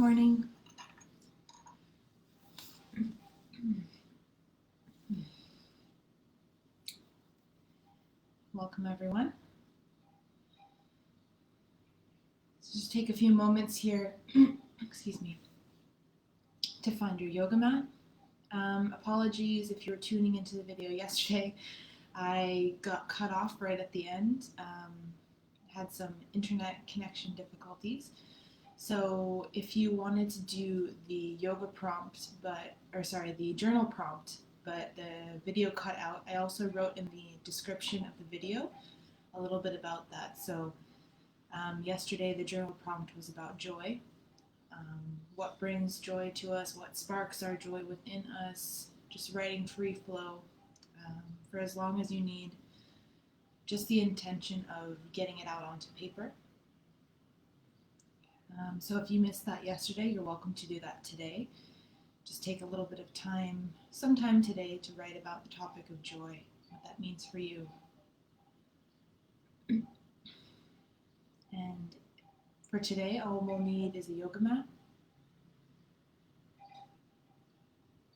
morning. Welcome everyone. So just take a few moments here, excuse me, to find your yoga mat. Apologies if you were tuning into the video yesterday. I got cut off right at the end. Had some internet connection difficulties. So if you wanted to do the yoga prompt, the journal prompt, but the video cut out, I also wrote in the description of the video a little bit about that. So yesterday the journal prompt was about joy. What brings joy to us, what sparks our joy within us, just writing free flow for as long as you need, just the intention of getting it out onto paper. So if you missed that yesterday, you're welcome to do that today. Just take a little bit of time, sometime today, to write about the topic of joy, what that means for you. And for today, all we'll need is a yoga mat.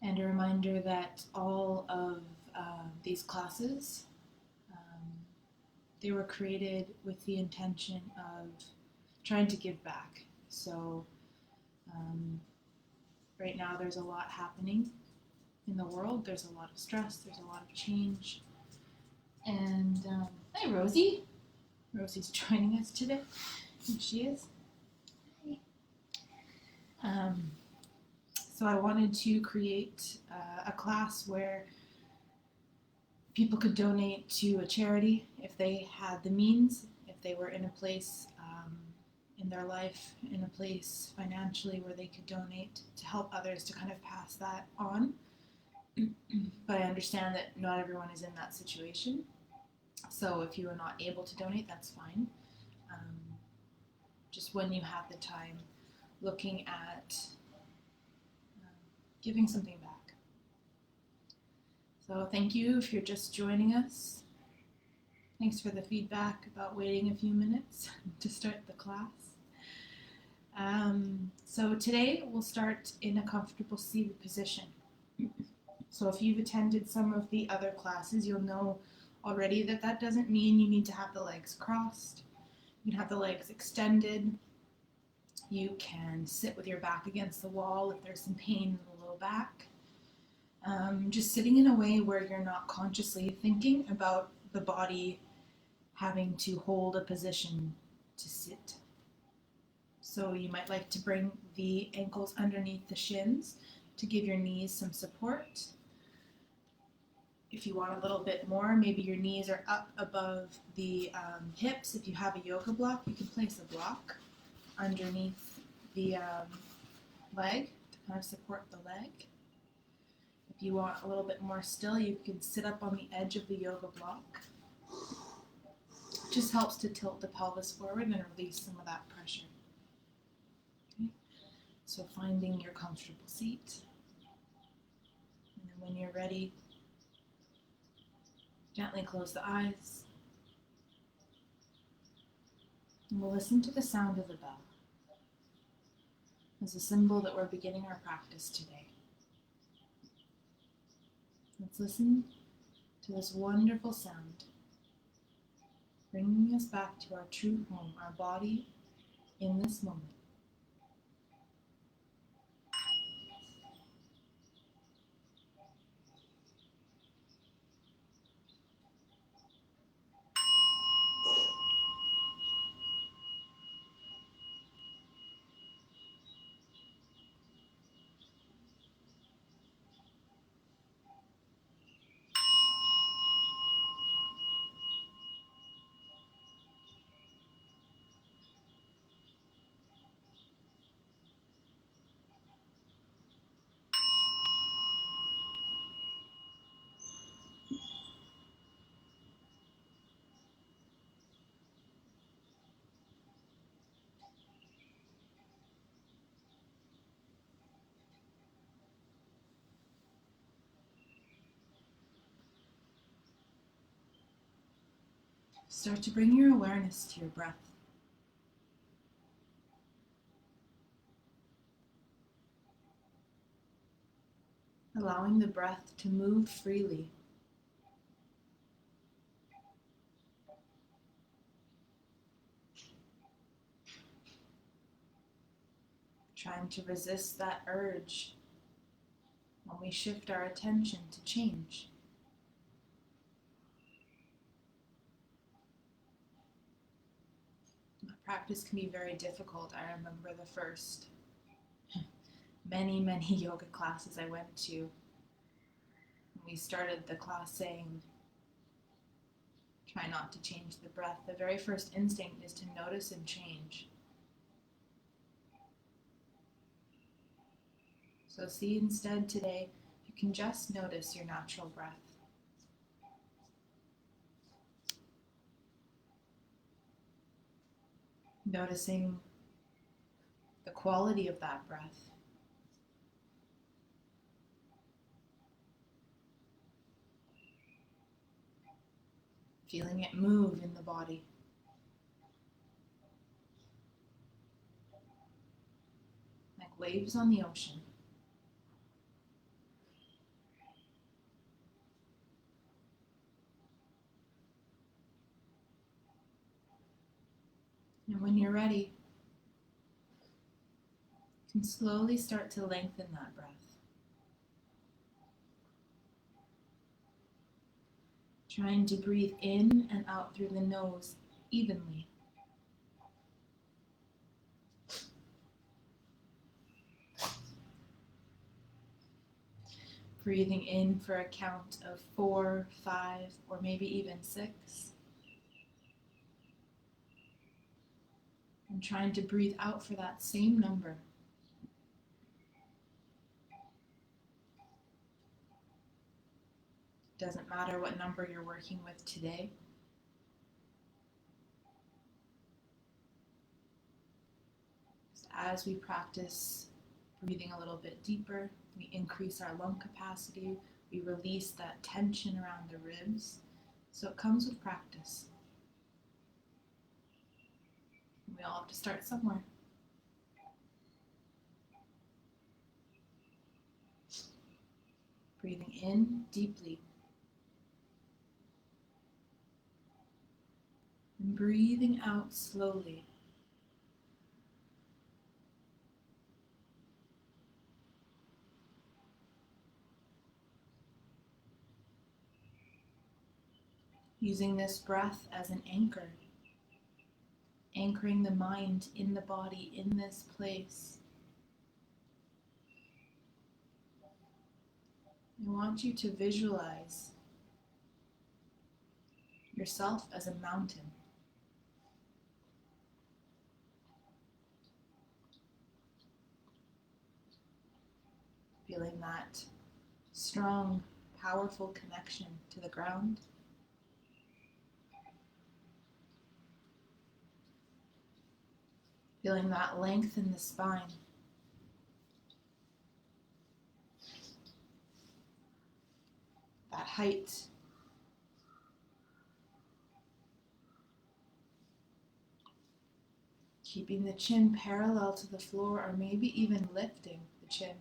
And a reminder that all of these classes, they were created with the intention of trying to give back. So right now there's a lot happening in the world. There's a lot of stress. There's a lot of change. And hi, Rosie. Rosie's joining us today. Here she is. Hi. So I wanted to create a class where people could donate to a charity if they had the means, if they were in a place in their life, in a place financially where they could donate to help others to kind of pass that on. But I understand that not everyone is in that situation. So if you are not able to donate, that's fine. Just when you have the time, looking at giving something back. So thank you if you're just joining us. Thanks for the feedback about waiting a few minutes to start the class. So today we'll start in a comfortable seated position. So if you've attended some of the other classes, you'll know already that that doesn't mean you need to have the legs crossed. You can have the legs extended. You can sit with your back against the wall if there's some pain in the low back. Just sitting in a way where you're not consciously thinking about the body having to hold a position to sit. So you might like to bring the ankles underneath the shins to give your knees some support. If you want a little bit more, maybe your knees are up above the hips. If you have a yoga block, you can place a block underneath the leg to kind of support the leg. If you want a little bit more still, you can sit up on the edge of the yoga block. It just helps to tilt the pelvis forward and release some of that pressure. Okay? So finding your comfortable seat. And then when you're ready, gently close the eyes. And we'll listen to the sound of the bell as a symbol that we're beginning our practice today. Let's listen to this wonderful sound, bringing us back to our true home, our body in this moment. Start to bring your awareness to your breath. allowing the breath to move freely. Trying to resist that urge when we shift our attention to change. Practice can be very difficult. I remember the first many yoga classes I went to. We started the class saying, try not to change the breath. The very first instinct is to notice and change. So see instead today, you can just notice your natural breath. Noticing the quality of that breath. Feeling it move in the body. Like waves on the ocean. And when you're ready, you can slowly start to lengthen that breath. Trying to breathe in and out through the nose evenly. Breathing in for a count of 4, 5, or maybe even 6. And trying to breathe out for that same number. Doesn't matter what number you're working with today. As we practice breathing a little bit deeper, we increase our lung capacity, we release that tension around the ribs. So it comes with practice. We all have to start somewhere. Breathing in deeply. And breathing out slowly. Using this breath as an anchor. Anchoring the mind in the body, in this place. I want you to visualize yourself as a mountain. Feeling that strong, powerful connection to the ground. Feeling that length in the spine. That height. Keeping the chin parallel to the floor, or maybe even lifting the chin.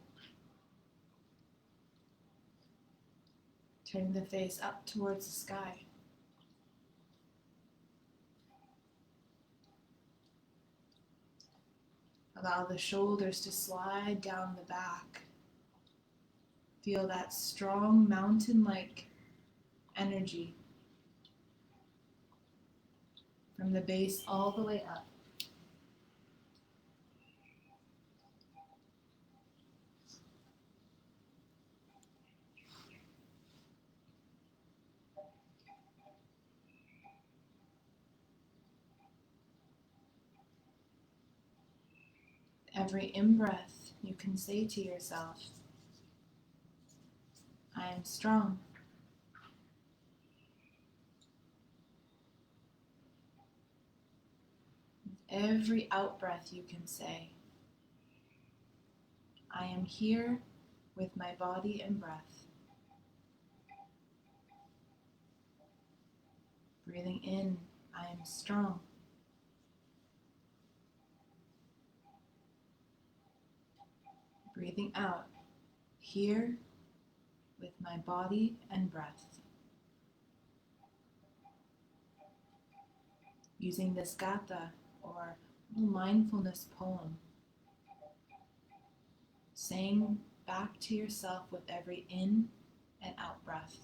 Turning the face up towards the sky. Allow the shoulders to slide down the back. Feel that strong mountain-like energy from the base all the way up. Every in-breath, you can say to yourself, I am strong. Every out-breath, you can say, I am here with my body and breath. Breathing in, I am strong. Breathing out, here with my body and breath. Using this gatha or mindfulness poem, saying back to yourself with every in and out breath.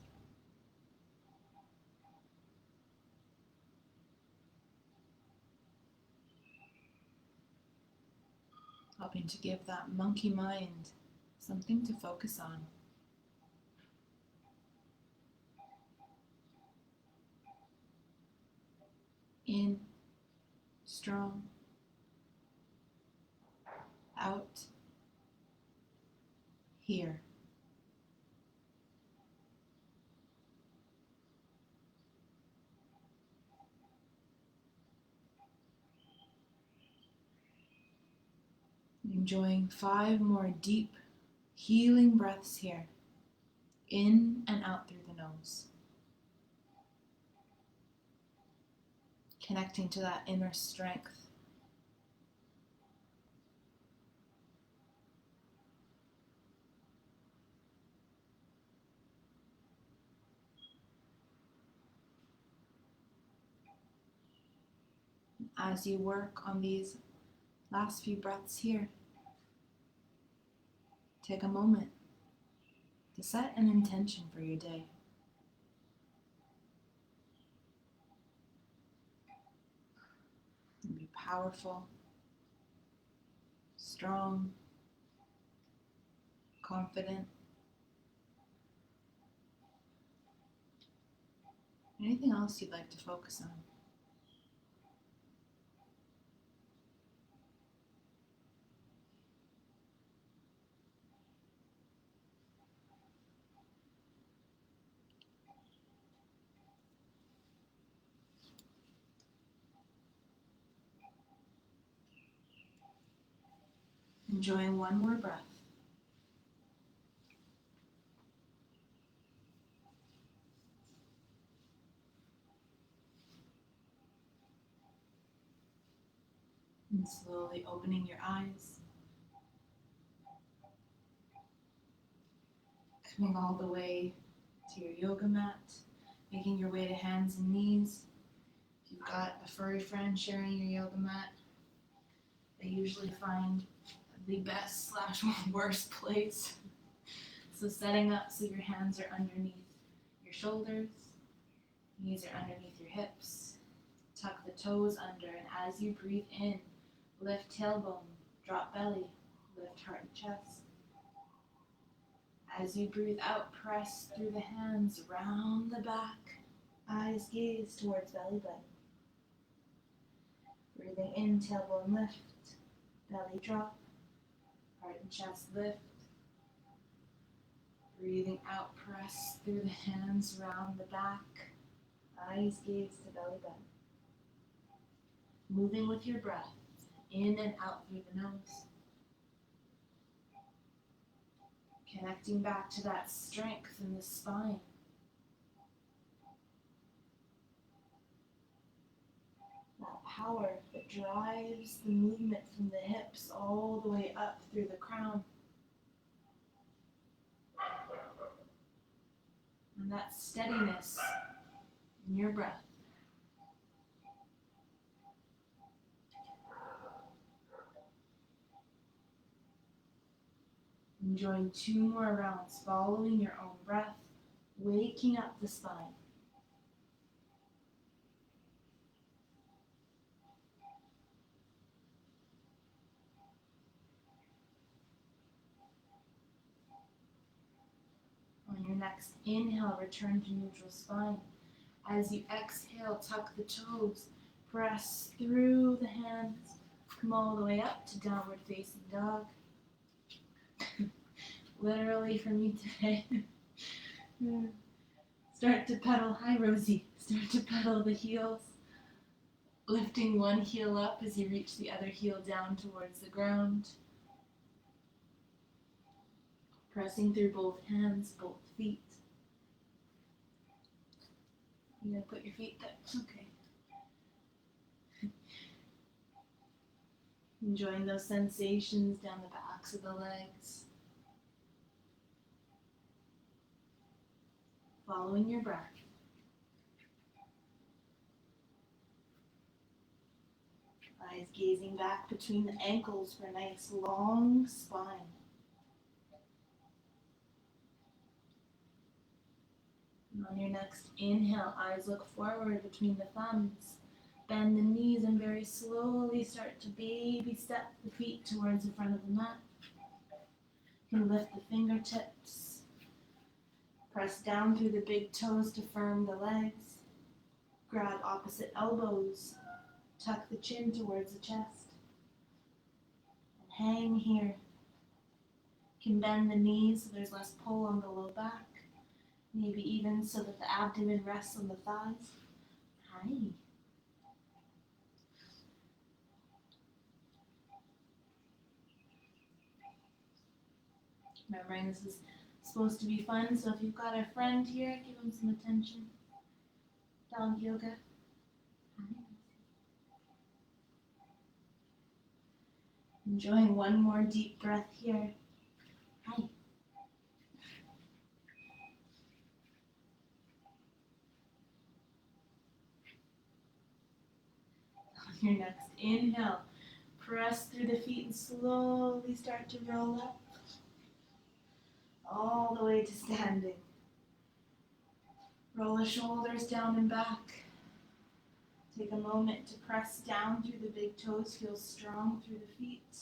Helping to give that monkey mind something to focus on. In, strong, out, here. Enjoying 5 more deep, healing breaths here, in and out through the nose. Connecting to that inner strength. As you work on these last few breaths here, take a moment to set an intention for your day. And be powerful, strong, confident. Anything else you'd like to focus on? Enjoying 1 more breath. And slowly opening your eyes. Coming all the way to your yoga mat. Making your way to hands and knees. If you've got a furry friend sharing your yoga mat, they usually find the best / worst place. So setting up so your hands are underneath your shoulders, knees are underneath your hips. Tuck the toes under, and as you breathe in, lift tailbone, drop belly, lift heart and chest. As you breathe out, press through the hands, round the back, eyes gaze towards belly button. Breathing in, tailbone lift, belly drop, heart and chest lift. Breathing out, press through the hands, round the back, eyes gaze to belly button. Moving with your breath, in and out through the nose. Connecting back to that strength in the spine. That power that drives the movement from the hips all the way up through the crown. And that steadiness in your breath. Enjoying 2 more rounds, following your own breath, waking up the spine. On your next inhale, return to neutral spine. As you exhale, tuck the toes, press through the hands, come all the way up to downward facing dog. Literally for me today. Start to pedal, hi Rosie, start to pedal the heels, lifting one heel up as you reach the other heel down towards the ground. Pressing through both hands, both feet. You gonna put your feet there? Okay. Enjoying those sensations down the backs of the legs. following your breath. Eyes gazing back between the ankles for a nice long spine. And on your next inhale, eyes look forward between the thumbs. Bend the knees and very slowly start to baby step the feet towards the front of the mat. You can lift the fingertips. Press down through the big toes to firm the legs. Grab opposite elbows. Tuck the chin towards the chest. And hang here. You can bend the knees so there's less pull on the low back. Maybe even so that the abdomen rests on the thighs. Hi. Remembering this is supposed to be fun, so if you've got a friend here, give them some attention. Dog yoga. Enjoying one more deep breath here. Hi. On your next inhale, press through the feet and slowly start to roll up. All the way to standing. Roll the shoulders down and back. Take a moment to press down through the big toes. Feel strong through the feet.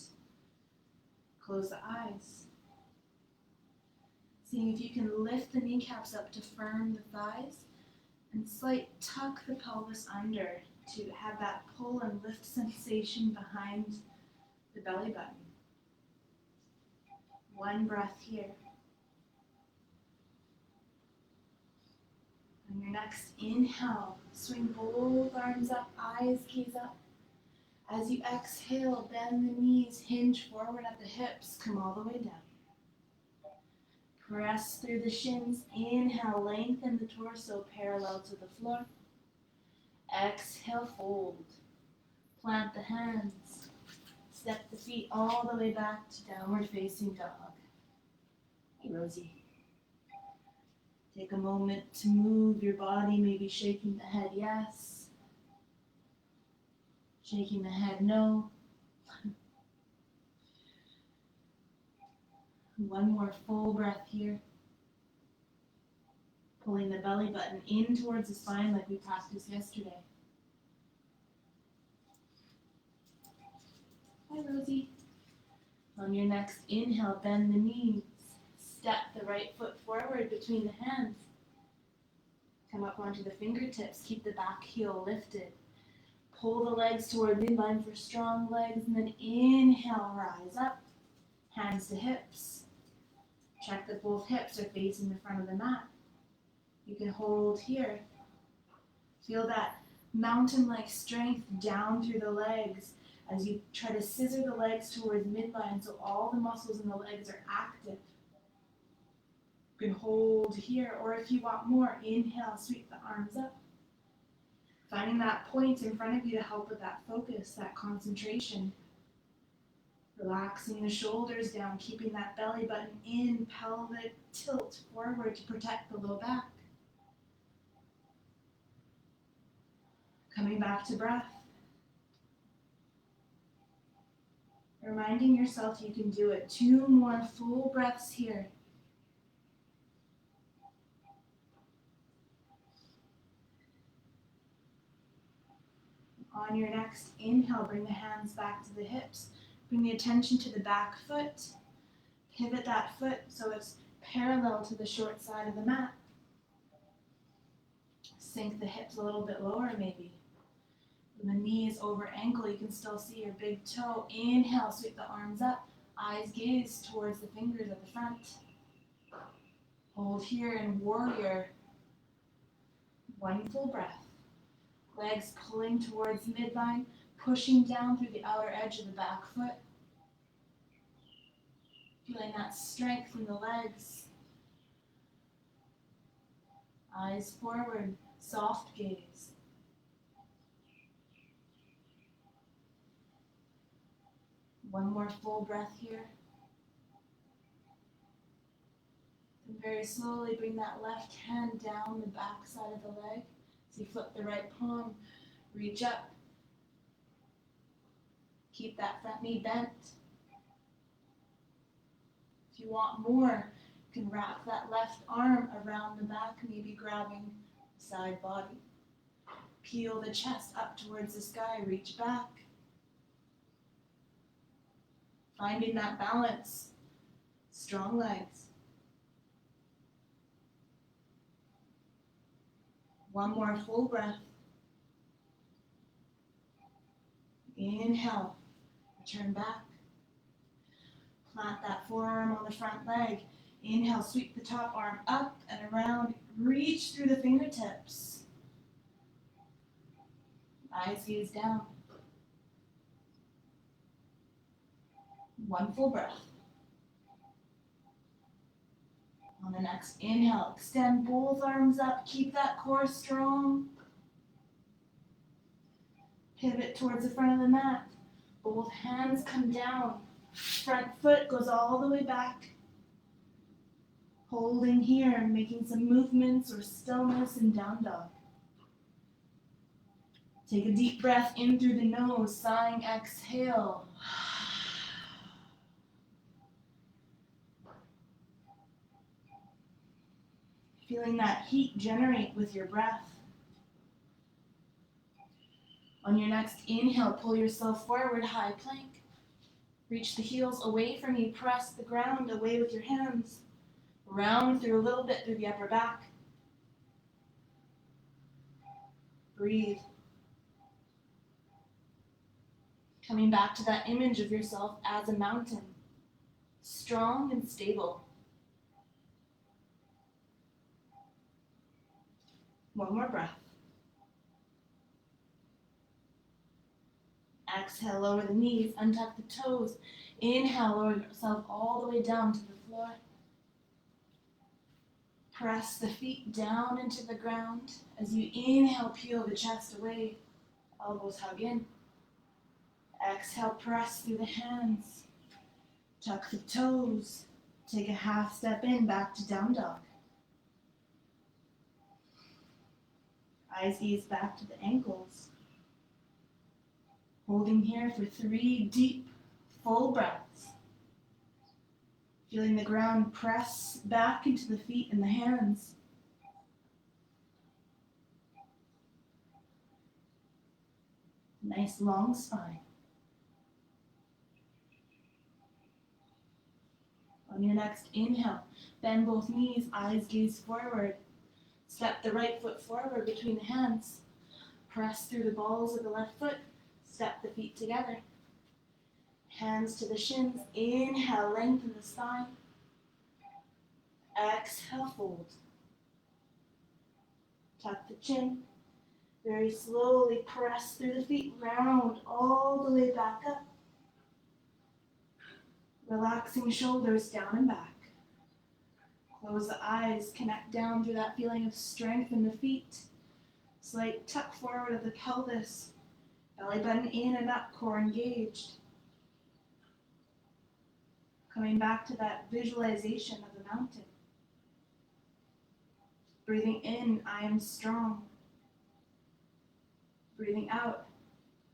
Close the eyes. Seeing if you can lift the kneecaps up to firm the thighs and slight tuck the pelvis under to have that pull and lift sensation behind the belly button. One breath here. On your next inhale, swing both arms up, eyes gaze up. As you exhale, bend the knees, hinge forward at the hips, come all the way down. Press through the shins, inhale, lengthen the torso parallel to the floor. Exhale, fold. Plant the hands. Step the feet all the way back to downward facing dog. Hey, Rosie. Take a moment to move your body, maybe shaking the head yes, shaking the head no. One more full breath here. Pulling the belly button in towards the spine like we practiced yesterday. Hi, Rosie. On your next inhale, bend the knees. Step the right foot forward between the hands. Come up onto the fingertips. Keep the back heel lifted. Pull the legs toward midline for strong legs, and then inhale, rise up. Hands to hips. Check that both hips are facing the front of the mat. You can hold here. Feel that mountain-like strength down through the legs as you try to scissor the legs towards midline so all the muscles in the legs are active. You can hold here, or if you want more, inhale, sweep the arms up. Finding that point in front of you to help with that focus, that concentration. Relaxing the shoulders down, keeping that belly button in, pelvic tilt forward to protect the low back. Coming back to breath. Reminding yourself you can do it. 2 more full breaths here. On your next inhale, bring the hands back to the hips. Bring the attention to the back foot. Pivot that foot so it's parallel to the short side of the mat. Sink the hips a little bit lower maybe. When the knee is over ankle, you can still see your big toe. Inhale, sweep the arms up. Eyes gaze towards the fingers at the front. Hold here in warrior. 1 full breath. Legs pulling towards midline, pushing down through the outer edge of the back foot. Feeling that strength in the legs. Eyes forward, soft gaze. One more full breath here. And Very slowly bring that left hand down the back side of the leg. So you flip the right palm, reach up. Keep that front knee bent. If you want more, you can wrap that left arm around the back, maybe grabbing the side body. Peel the chest up towards the sky, reach back. Finding that balance. Strong legs. One more full breath. Inhale, return back. Plant that forearm on the front leg. Inhale, sweep the top arm up and around. Reach through the fingertips. Eyes gaze down. One full breath. On the next inhale, extend both arms up. Keep that core strong. Pivot towards the front of the mat. Both hands come down. Front foot goes all the way back. Holding here, making some movements or stillness in down dog. Take a deep breath in through the nose, sighing exhale. Feeling that heat generate with your breath. On your next inhale, pull yourself forward, high plank. Reach the heels away from you, press the ground away with your hands. Round through a little bit through the upper back. Breathe. Coming back to that image of yourself as a mountain. Strong and stable. One more breath. Exhale, lower the knees, untuck the toes. Inhale, lower yourself all the way down to the floor. Press the feet down into the ground. As you inhale, peel the chest away. Elbows hug in. Exhale, press through the hands. Tuck the toes. Take a half step in, back to down dog. Eyes gaze back to the ankles. Holding here for 3 deep, full breaths. Feeling the ground press back into the feet and the hands. Nice long spine. On your next inhale, bend both knees, eyes gaze forward. Step the right foot forward between the hands. Press through the balls of the left foot. Step the feet together. Hands to the shins. Inhale, lengthen the spine. Exhale, fold. Tuck the chin. Very slowly press through the feet, round all the way back up. Relaxing shoulders down and back. Close the eyes, connect down through that feeling of strength in the feet. Slight tuck forward of the pelvis. Belly button in and up, core engaged. Coming back to that visualization of the mountain. Breathing in, I am strong. Breathing out,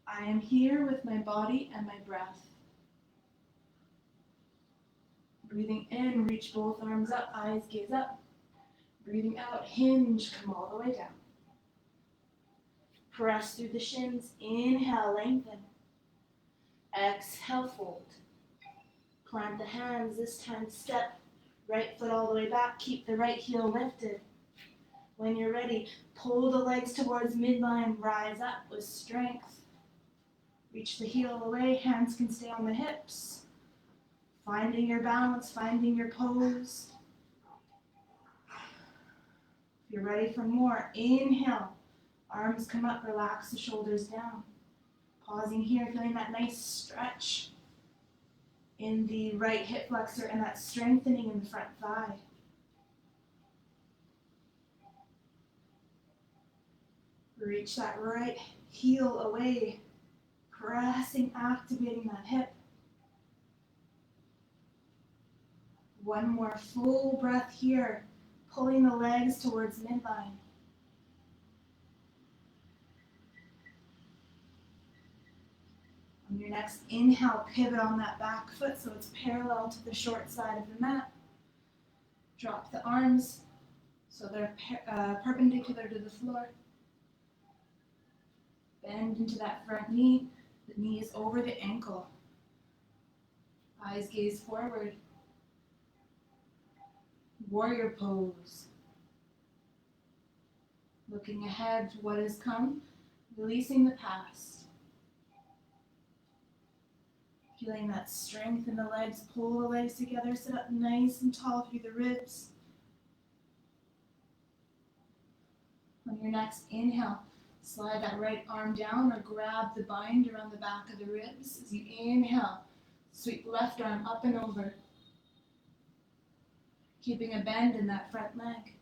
I am here with my body and my breath. Breathing in, reach both arms up, eyes gaze up. Breathing out, hinge, come all the way down. Press through the shins, inhale, lengthen. Exhale, fold. Plant the hands, this time step. Right foot all the way back, keep the right heel lifted. When you're ready, pull the legs towards midline, rise up with strength. Reach the heel away, hands can stay on the hips. Finding your balance, finding your pose. If you're ready for more, inhale. Arms come up, relax the shoulders down. Pausing here, feeling that nice stretch in the right hip flexor and that strengthening in the front thigh. Reach that right heel away, pressing, activating that hip. One more full breath here, pulling the legs towards midline. On your next inhale, pivot on that back foot so it's parallel to the short side of the mat. Drop the arms so they're perpendicular to the floor. Bend into that front knee. The knee is over the ankle. Eyes gaze forward. Warrior pose. Looking ahead to what has come, releasing the past. Feeling that strength in the legs, pull the legs together, sit up nice and tall through the ribs. On your next inhale, slide that right arm down or grab the bind around the back of the ribs. As you inhale, sweep left arm up and over. Keeping a bend in that front leg.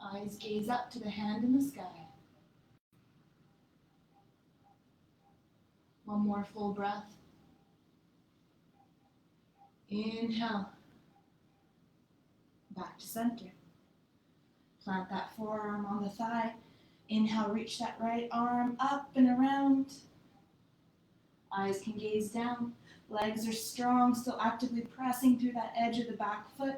Eyes gaze up to the hand in the sky. One more full breath. Inhale. Back to center. Plant that forearm on the thigh. Inhale, reach that right arm up and around. Eyes can gaze down. Legs are strong, still actively pressing through that edge of the back foot.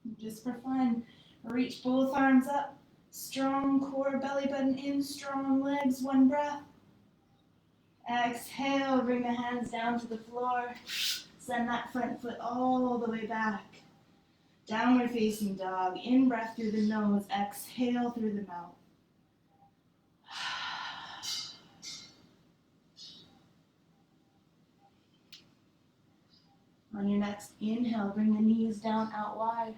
And just for fun, reach both arms up. Strong core, belly button in, strong legs, one breath. Exhale, bring the hands down to the floor. Send that front foot all the way back. Downward facing dog. In breath through the nose, exhale through the mouth. On your next inhale, bring the knees down out wide.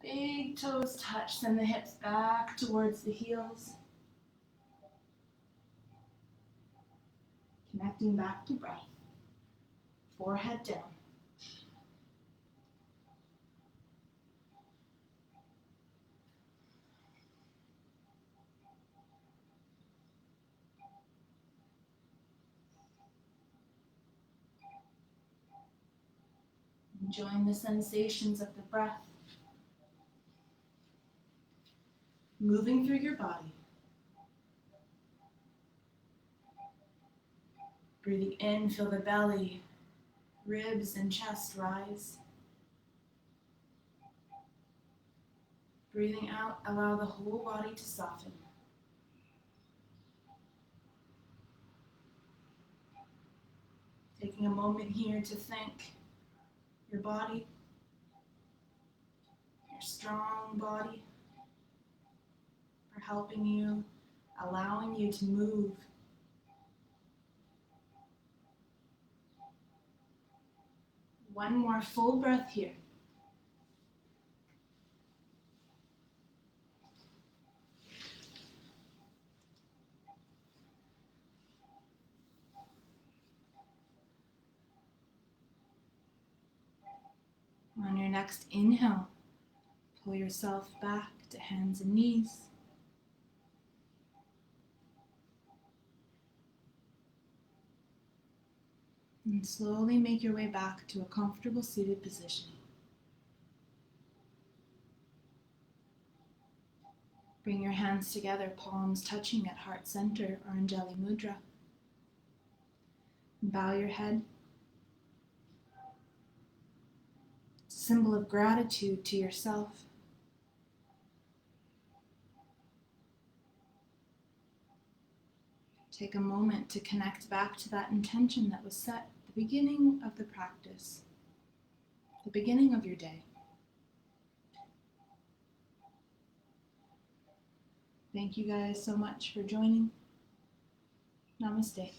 Big toes touch, send the hips back towards the heels. Connecting back to breath. Forehead down. Enjoying the sensations of the breath. Moving through your body. Breathing in, feel the belly, ribs and chest rise. Breathing out, allow the whole body to soften. Taking a moment here to thank your body, your strong body, for helping you, allowing you to move. One more full breath here. On your next inhale, pull yourself back to hands and knees. And slowly make your way back to a comfortable seated position. Bring your hands together, palms touching at heart center or Anjali Mudra. Bow your head. Symbol of gratitude to yourself. Take a moment to connect back to that intention that was set at the beginning of the practice, the beginning of your day. Thank you guys so much for joining. Namaste.